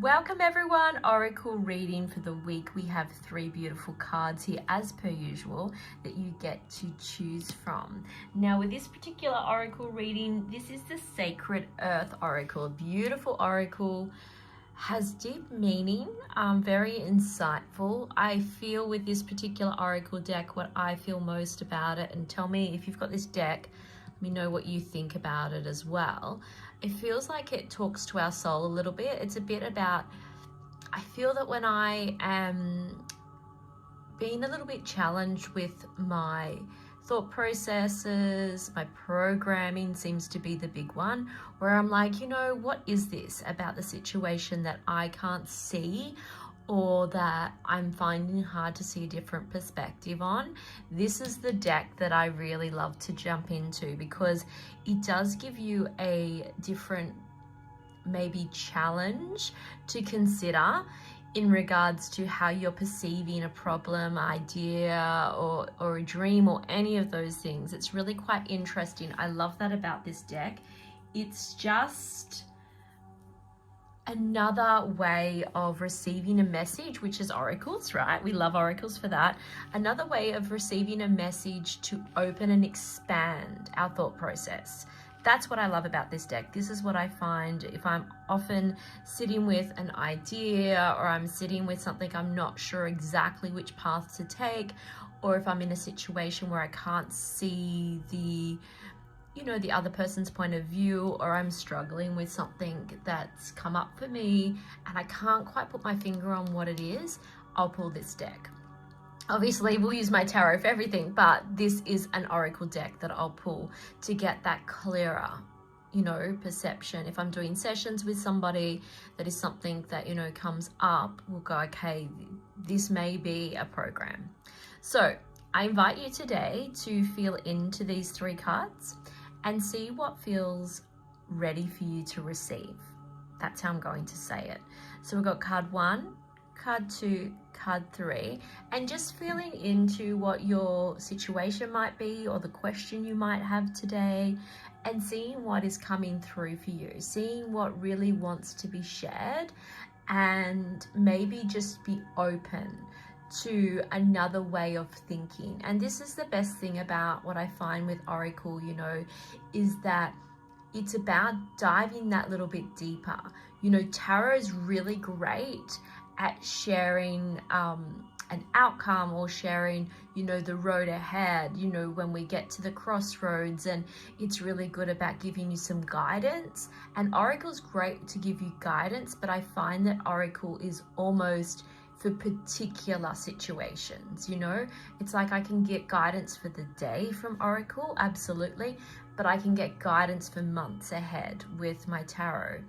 Welcome everyone, Oracle reading for the week. We have 3 beautiful cards here as per usual that you get to choose from. Now with this particular Oracle reading, this is the Sacred Earth Oracle. A beautiful Oracle, has deep meaning, very insightful. I feel with this particular Oracle deck what I feel most about it, and tell me if you've got this deck, let me know what you think about it as well. It feels like it talks to our soul a little bit. It's a bit about, I feel that when I am being a little bit challenged with my thought processes, my programming seems to be the big one, where I'm like, what is this about the situation that I can't see, or that I'm finding hard to see a different perspective on? This is the deck that I really love to jump into, because it does give you a different maybe challenge to consider in regards to how you're perceiving a problem, idea, or a dream, or any of those things. It's really quite interesting. I love that about this deck. It's just another way of receiving a message, which is oracles, right? We love oracles for that. Another way of receiving a message to open and expand our thought process. That's what I love about this deck. This is what I find if I'm often sitting with an idea, or I'm sitting with something I'm not sure exactly which path to take, or if I'm in a situation where I can't see the other person's point of view, or I'm struggling with something that's come up for me and I can't quite put my finger on what it is, I'll pull this deck. Obviously, we'll use my tarot for everything, but this is an oracle deck that I'll pull to get that clearer, perception. If I'm doing sessions with somebody, that is something that, comes up, we'll go, okay, this may be a program. So I invite you today to feel into these 3 cards and see what feels ready for you to receive. That's how I'm going to say it. So we've got card 1, card 2, card 3, and just feeling into what your situation might be, or the question you might have today, and seeing what is coming through for you, seeing what really wants to be shared, and maybe just be open to another way of thinking. And this is the best thing about what I find with Oracle, is that it's about diving that little bit deeper. Tarot is really great at sharing an outcome, or sharing, the road ahead, when we get to the crossroads, and it's really good about giving you some guidance. And Oracle's great to give you guidance, but I find that Oracle is almost for particular situations. It's like I can get guidance for the day from Oracle, absolutely, but I can get guidance for months ahead with my tarot.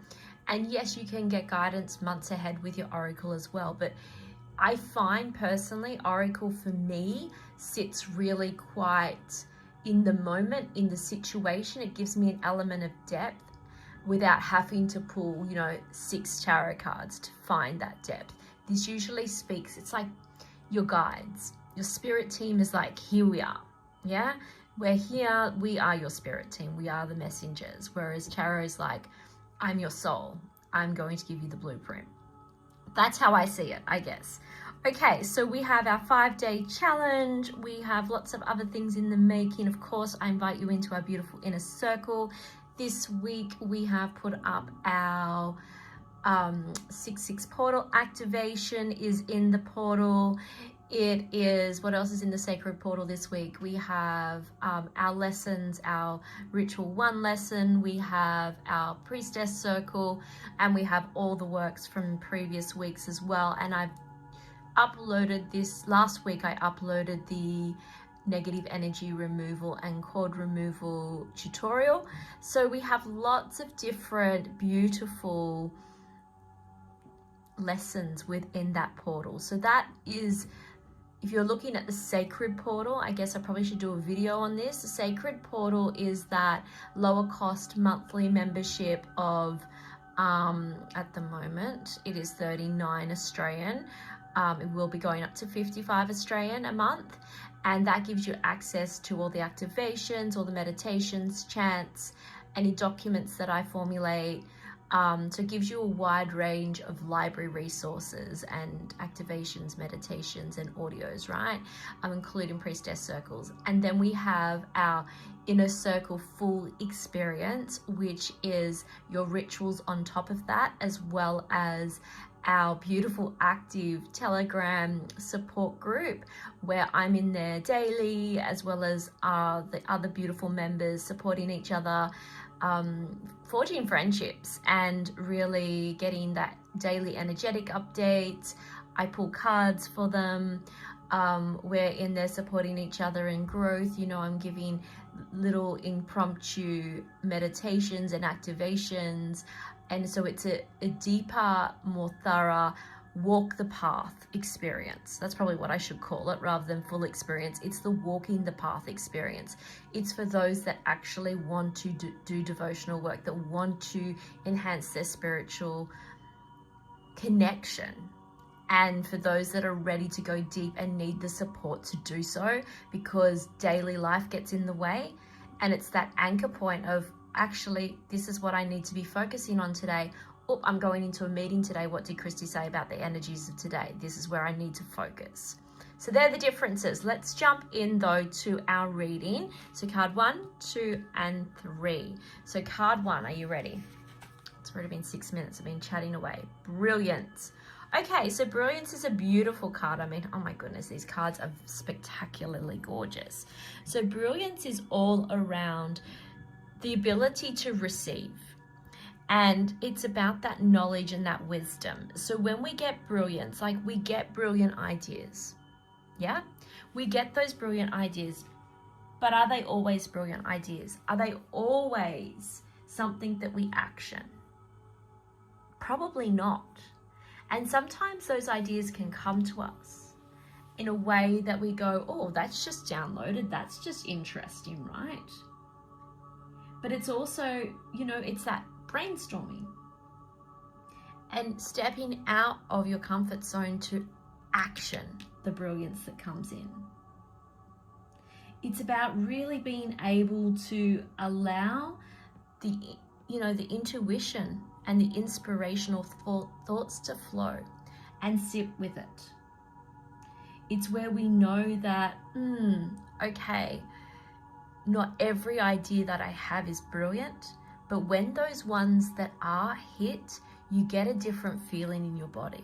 And yes, you can get guidance months ahead with your Oracle as well, but I find personally Oracle for me sits really quite in the moment, in the situation. It gives me an element of depth without having to pull 6 tarot cards to find that depth. This usually speaks, it's like your guides. Your spirit team is like, here we are, yeah? We're here, we are your spirit team, we are the messengers. Whereas tarot is like, I'm your soul, I'm going to give you the blueprint. That's how I see it, I guess. Okay, so we have our 5-day challenge. We have lots of other things in the making. Of course, I invite you into our beautiful inner circle. This week, we have put up our 6/6 portal activation is in the portal. It is, what else is in the sacred portal this week? We have our lessons, our ritual 1 lesson, we have our priestess circle, and we have all the works from previous weeks as well. And I've uploaded this last week. I uploaded the negative energy removal and cord removal tutorial. So we have lots of different beautiful lessons within that portal. So that is, if you're looking at the sacred portal, I guess I probably should do a video on this. The sacred portal is that lower cost monthly membership of at the moment it is 39 Australian. It will be going up to 55 Australian a month, and that gives you access to all the activations, all the meditations, chants, any documents that I formulate, So it gives you a wide range of library resources and activations, meditations, and audios, right? Including priestess circles. And then we have our inner circle full experience, which is your rituals on top of that, as well as our beautiful active Telegram support group where I'm in there daily, as well as the other beautiful members supporting each other, forging friendships and really getting that daily energetic updates. I pull cards for them. We're in there supporting each other in growth. You know, I'm giving little impromptu meditations and activations. And so it's a deeper, more thorough walk the path experience. That's probably what I should call it, rather than full experience. It's the walking the path experience. It's for those that actually want to do devotional work, that want to enhance their spiritual connection. And for those that are ready to go deep and need the support to do so, because daily life gets in the way. And it's that anchor point of, actually, this is what I need to be focusing on today. Oh, I'm going into a meeting today. What did Christy say about the energies of today? This is where I need to focus. So they're the differences. Let's jump in though to our reading. So card 1, 2, and 3. So card 1, are you ready? It's already been 6 minutes. I've been chatting away. Brilliant. Okay, so Brilliance is a beautiful card. I mean, oh my goodness, these cards are spectacularly gorgeous. So Brilliance is all around the ability to receive. And it's about that knowledge and that wisdom. So when we get brilliance, like we get brilliant ideas. Yeah? We get those brilliant ideas. But are they always brilliant ideas? Are they always something that we action? Probably not. And sometimes those ideas can come to us in a way that we go, oh, that's just downloaded. That's just interesting, right? But it's also, you know, it's that brainstorming and stepping out of your comfort zone to action the brilliance that comes in. It's about really being able to allow the intuition and the inspirational thoughts to flow and sit with it. It's where we know that, okay, not every idea that I have is brilliant, but when those ones that are hit, you get a different feeling in your body.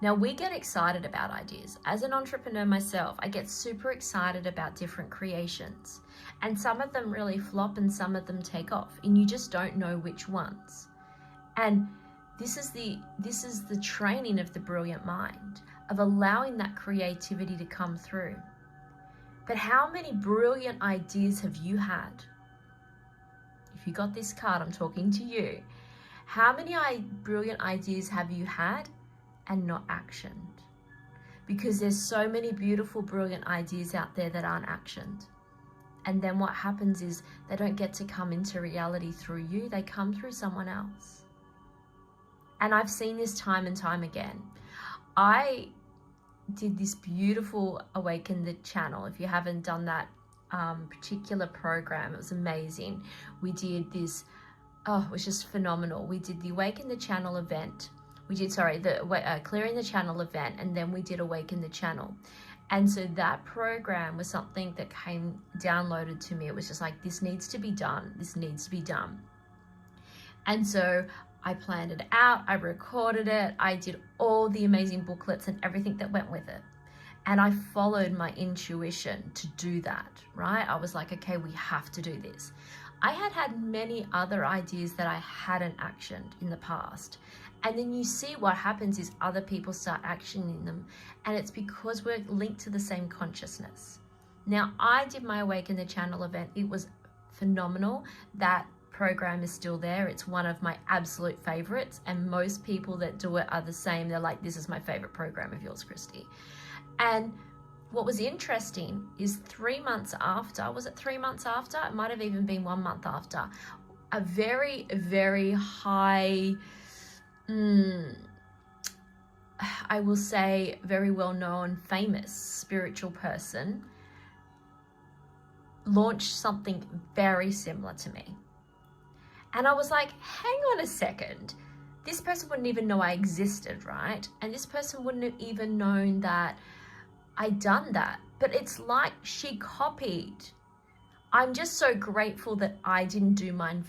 Now, we get excited about ideas. As an entrepreneur myself, I get super excited about different creations. And some of them really flop and some of them take off, and you just don't know which ones. And this is the training of the brilliant mind, of allowing that creativity to come through. But how many brilliant ideas have you had? If you got this card, I'm talking to you. How many brilliant ideas have you had and not actioned? Because there's so many beautiful, brilliant ideas out there that aren't actioned. And then what happens is they don't get to come into reality through you, they come through someone else. And I've seen this time and time again. I did this beautiful Awaken the Channel. If you haven't done that particular program, it was amazing. We did this, it was just phenomenal. We did the Awaken the Channel event. We did, the Clearing the Channel event, and then we did Awaken the Channel. And so that program was something that came downloaded to me. It was just like, this needs to be done. This needs to be done. And so I planned it out, I recorded it, I did all the amazing booklets and everything that went with it. And I followed my intuition to do that, right? I was like, okay, we have to do this. I had many other ideas that I hadn't actioned in the past. And then you see what happens is other people start actioning them. And it's because we're linked to the same consciousness. Now, I did my Awaken the Channel event. It was phenomenal. That program is still there. It's one of my absolute favorites. And most people that do it are the same. They're like, this is my favorite program of yours, Christy. And what was interesting is 3 months after, was it 3 months after? It might have even been 1 month after. A very, very high, I will say very well-known, famous spiritual person launched something very similar to me. And I was like, hang on a second. This person wouldn't even know I existed, right? And this person wouldn't have even known that I'd done that. But it's like she copied. I'm just so grateful that I didn't do mine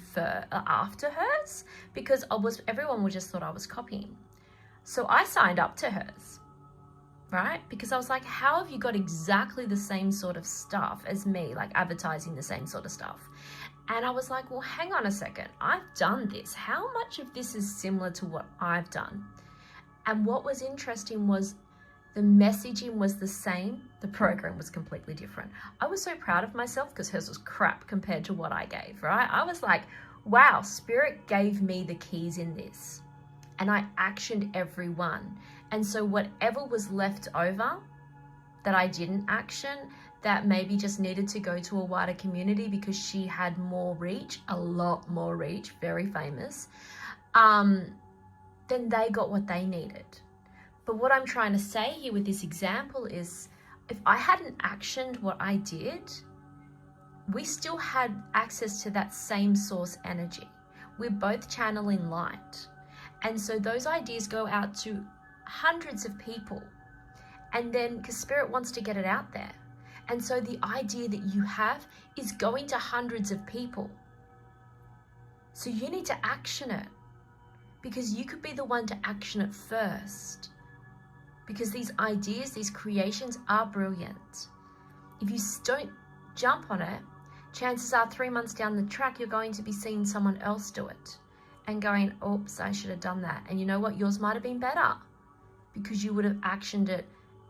after hers, because everyone would just thought I was copying. So I signed up to hers, right? Because I was like, how have you got exactly the same sort of stuff as me, like advertising the same sort of stuff? And I was like, well, hang on a second. I've done this. How much of this is similar to what I've done? And what was interesting was the messaging was the same. The program was completely different. I was so proud of myself because hers was crap compared to what I gave, right? I was like, wow, Spirit gave me the keys in this. And I actioned every one. And so whatever was left over that I didn't action, that maybe just needed to go to a wider community because she had more reach, a lot more reach, very famous, then they got what they needed. But what I'm trying to say here with this example is, if I hadn't actioned what I did, we still had access to that same source energy. We're both channeling light. And so those ideas go out to hundreds of people. And then, because Spirit wants to get it out there. And so the idea that you have is going to hundreds of people. So you need to action it, because you could be the one to action it first. Because these ideas, these creations are brilliant. If you don't jump on it, chances are 3 months down the track, you're going to be seeing someone else do it and going, oops, I should have done that. And you know what? Yours might have been better because you would have actioned it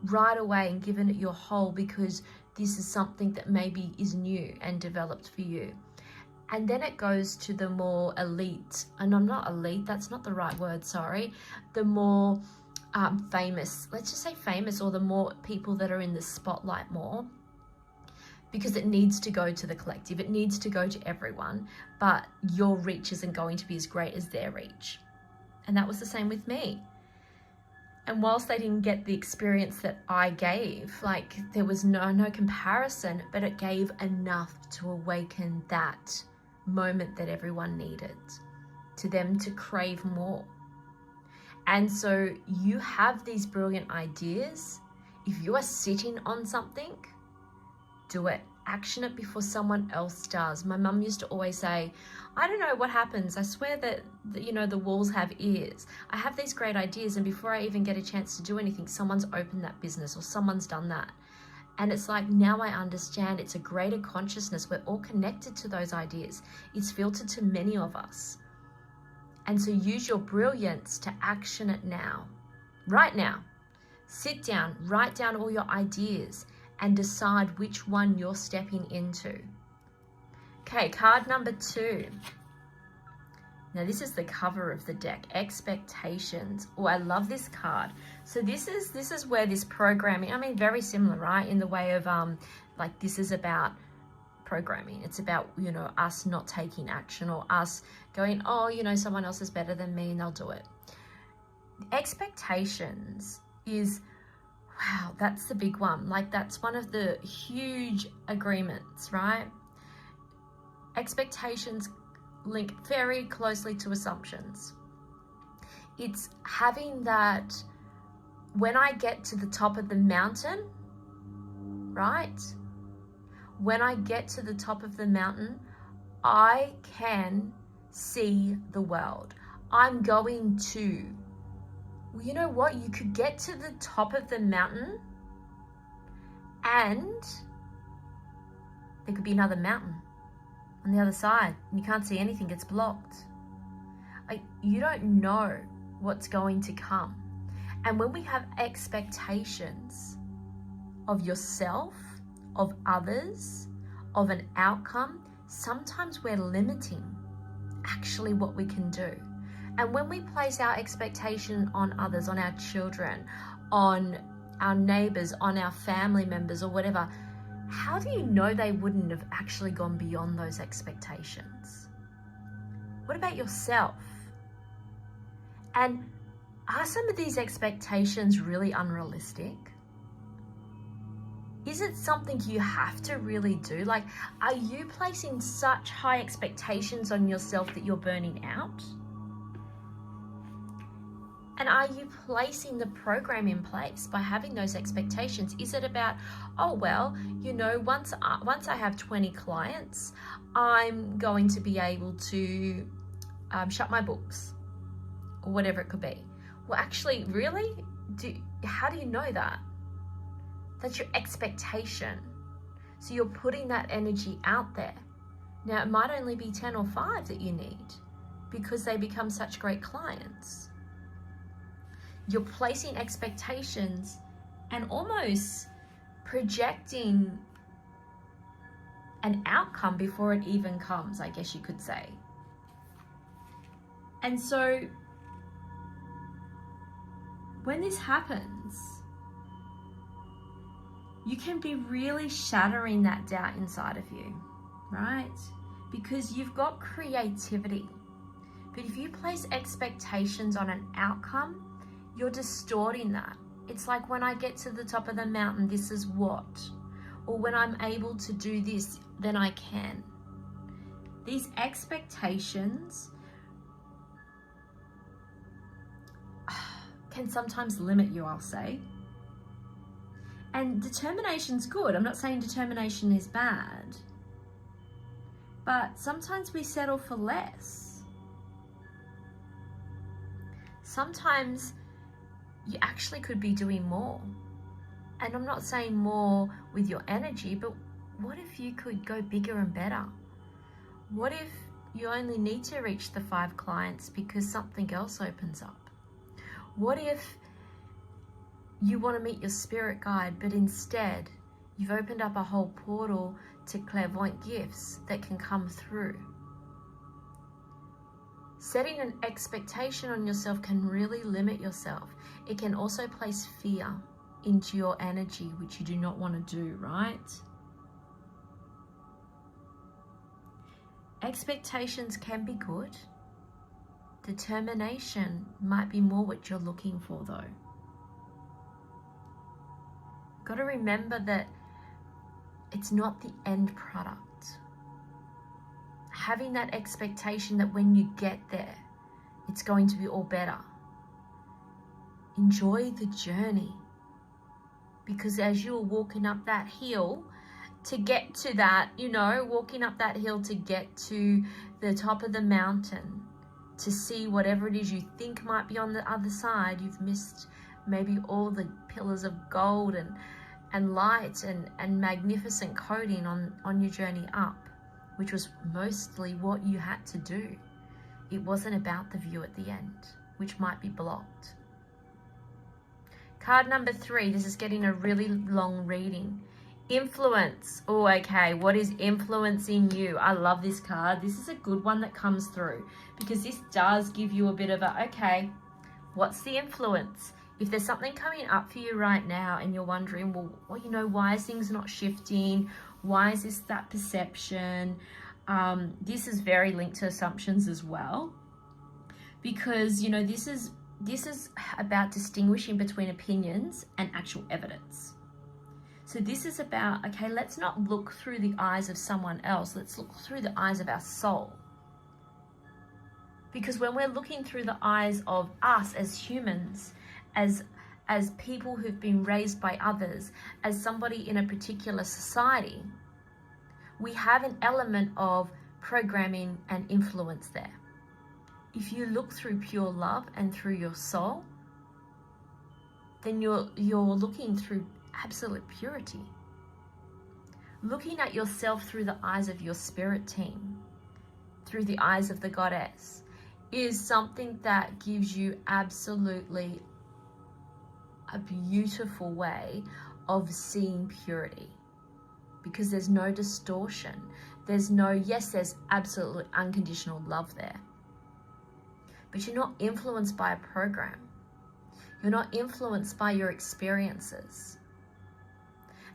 right away and given it your whole, because this is something that maybe is new and developed for you. And then it goes to the more elite, and I'm not elite, that's not the right word, sorry, the more famous, let's just say famous, or the more people that are in the spotlight more, because it needs to go to the collective, it needs to go to everyone, but your reach isn't going to be as great as their reach. And that was the same with me. And whilst they didn't get the experience that I gave, like there was no comparison, but it gave enough to awaken that moment that everyone needed, to them to crave more. And so you have these brilliant ideas. If you are sitting on something, do it. Action it before someone else does. My mum used to always say, I don't know what happens. I swear that, the walls have ears. I have these great ideas, and before I even get a chance to do anything, someone's opened that business or someone's done that. And it's like, now I understand it's a greater consciousness. We're all connected to those ideas. It's filtered to many of us. And so use your brilliance to action it now. Right now. Sit down, write down all your ideas, and decide which one you're stepping into. Okay, card number 2. Now this is the cover of the deck, Expectations. Oh, I love this card. So this is where this programming, very similar, right? In the way of like this is about programming. It's about, us not taking action, or us going, oh, someone else is better than me and they'll do it. Expectations is, wow, that's the big one. Like that's one of the huge agreements, right? Expectations link very closely to assumptions. It's having that, when I get to the top of the mountain, right? When I get to the top of the mountain, I can see the world. I'm going to. Well, you know what? You could get to the top of the mountain and there could be another mountain on the other side, and you can't see anything, it's blocked. Like, you don't know what's going to come. And when we have expectations of yourself, of others, of an outcome, sometimes we're limiting actually what we can do. And when we place our expectation on others, on our children, on our neighbors, on our family members or whatever, how do you know they wouldn't have actually gone beyond those expectations? What about yourself? And are some of these expectations really unrealistic? Is it something you have to really do? Like, are you placing such high expectations on yourself that you're burning out? And are you placing the program in place by having those expectations? Is it about, oh, well, you know, once I have 20 clients, I'm going to be able to shut my books, or whatever it could be? Well, actually, really? How do you know that? That's your expectation. So you're putting that energy out there. Now, it might only be 10 or 5 that you need because they become such great clients. You're placing expectations and almost projecting an outcome before it even comes, I guess you could say. And so when this happens, you can be really shattering that doubt inside of you, right? Because you've got creativity. But if you place expectations on an outcome, you're distorting that. It's like, when I get to the top of the mountain, this is what. Or when I'm able to do this, then I can. These expectations can sometimes limit you, I'll say. And determination's good. I'm not saying determination is bad. But sometimes we settle for less. Sometimes you actually could be doing more. And I'm not saying more with your energy, but what if you could go bigger and better? What if you only need to reach the 5 clients because something else opens up? What if you want to meet your spirit guide, but instead you've opened up a whole portal to clairvoyant gifts that can come through? Setting an expectation on yourself can really limit yourself. It can also place fear into your energy, which you do not want to do, right? Expectations can be good. Determination might be more what you're looking for, though. Got to remember that it's not the end product. Having that expectation that when you get there, it's going to be all better. Enjoy the journey. Because as you're walking up that hill to get to that, walking up that hill to get to the top of the mountain, to see whatever it is you think might be on the other side, you've missed maybe all the pillars of gold and light and magnificent coating on your journey up, which was mostly what you had to do. It wasn't about the view at the end, which might be blocked. Card number 3, this is getting a really long reading. Influence. Oh, okay. What is influencing you? I love this card. This is a good one that comes through because this does give you a bit of a, okay, what's the influence? If there's something coming up for you right now and you're wondering, well, why is things not shifting? Why is this that perception? This is very linked to assumptions as well, because, this is about distinguishing between opinions and actual evidence. So this is about, okay, let's not look through the eyes of someone else. Let's look through the eyes of our soul. Because when we're looking through the eyes of us as humans, as people who've been raised by others, as somebody in a particular society, we have an element of programming and influence there. If you look through pure love and through your soul, then you're looking through absolute purity. Looking at yourself through the eyes of your spirit team, through the eyes of the goddess, is something that gives you absolutely a beautiful way of seeing purity, because there's no distortion. There's absolute unconditional love there. But you're not influenced by a program. You're not influenced by your experiences.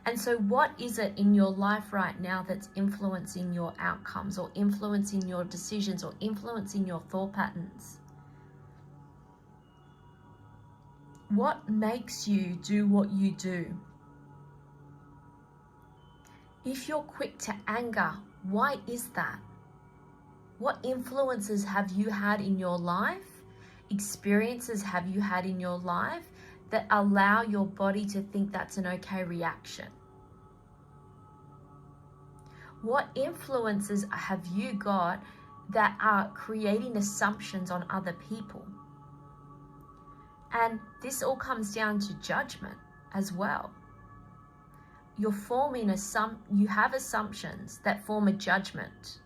And so what is it in your life right now that's influencing your outcomes, or influencing your decisions, or influencing your thought patterns? What makes you do what you do? If you're quick to anger, why is that? What influences have you had in your life? Experiences have you had in your life that allow your body to think that's an okay reaction? What influences have you got that are creating assumptions on other people? And this all comes down to judgment as well. You're forming you have assumptions that form a judgment.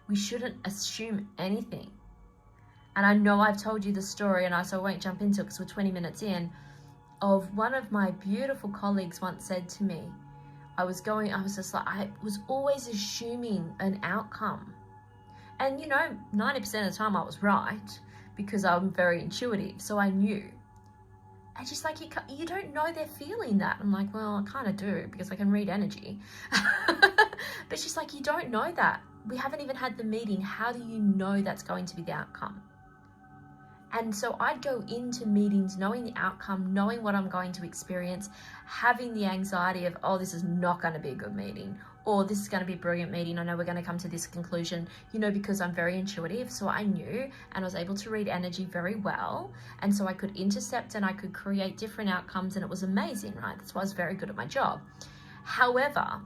We shouldn't assume anything. And I know I've told you the story, and so I won't jump into it because we're 20 minutes in, of one of my beautiful colleagues once said to me, I was just like, I was always assuming an outcome. And 90% of the time I was right because I'm very intuitive, so I knew. And she's like, you don't know they're feeling that. I'm like, well, I kind of do because I can read energy. But she's like, you don't know that. We haven't even had the meeting. How do you know that's going to be the outcome? And so I'd go into meetings knowing the outcome, knowing what I'm going to experience, having the anxiety of, oh, this is not going to be a good meeting, or this is going to be a brilliant meeting. I know we're going to come to this conclusion, because I'm very intuitive. So I knew, and I was able to read energy very well. And so I could intercept and I could create different outcomes, and it was amazing, right? That's why I was very good at my job. However,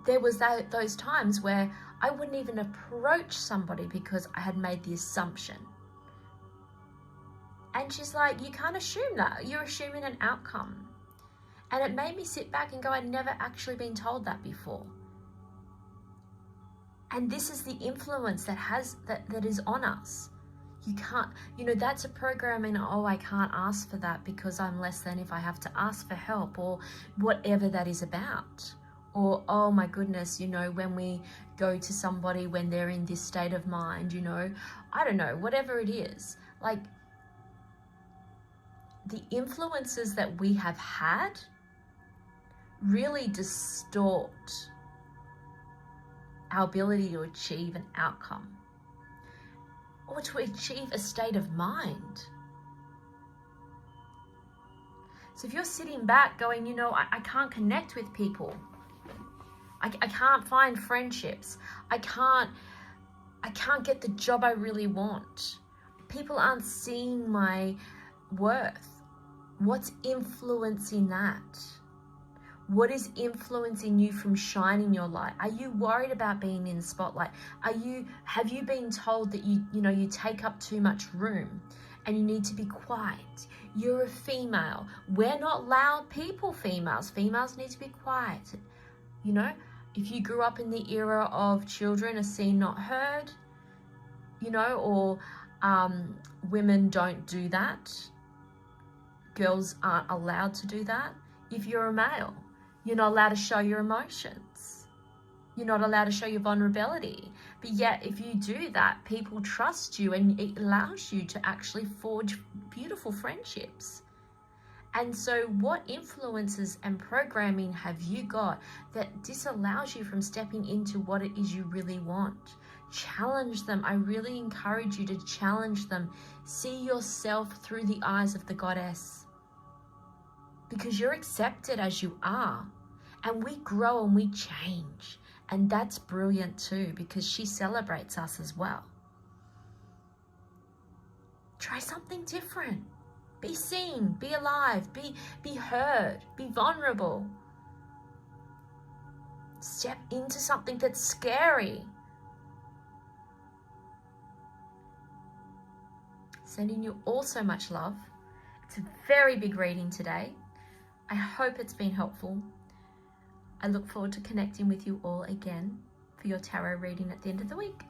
there was those times where I wouldn't even approach somebody because I had made the assumption. And she's like, you can't assume that. You're assuming an outcome. And it made me sit back and go, I'd never actually been told that before. And this is the influence that is on us. You can't, that's a programming, I can't ask for that because I'm less than if I have to ask for help, or whatever that is about. Or, oh my goodness, when we go to somebody when they're in this state of mind, I don't know, whatever it is. Like, the influences that we have had really distort our ability to achieve an outcome or to achieve a state of mind. So if you're sitting back going, I can't connect with people, I can't find friendships, I can't get the job I really want, people aren't seeing my worth. What's influencing that? What is influencing you from shining your light? Are you worried about being in the spotlight? Have you been told that you take up too much room and you need to be quiet? You're a female. We're not loud people, females. Females need to be quiet. If you grew up in the era of children are seen, not heard, or women don't do that. Girls aren't allowed to do that. If you're a male, you're not allowed to show your emotions. You're not allowed to show your vulnerability. But yet, if you do that, people trust you and it allows you to actually forge beautiful friendships. And so what influences and programming have you got that disallows you from stepping into what it is you really want? Challenge them. I really encourage you to challenge them. See yourself through the eyes of the goddess. Because you're accepted as you are. And we grow and we change. And that's brilliant too, because she celebrates us as well. Try something different. Be seen, be alive, be heard, be vulnerable. Step into something that's scary. Sending you all so much love. It's a very big reading today. I hope it's been helpful. I look forward to connecting with you all again for your tarot reading at the end of the week.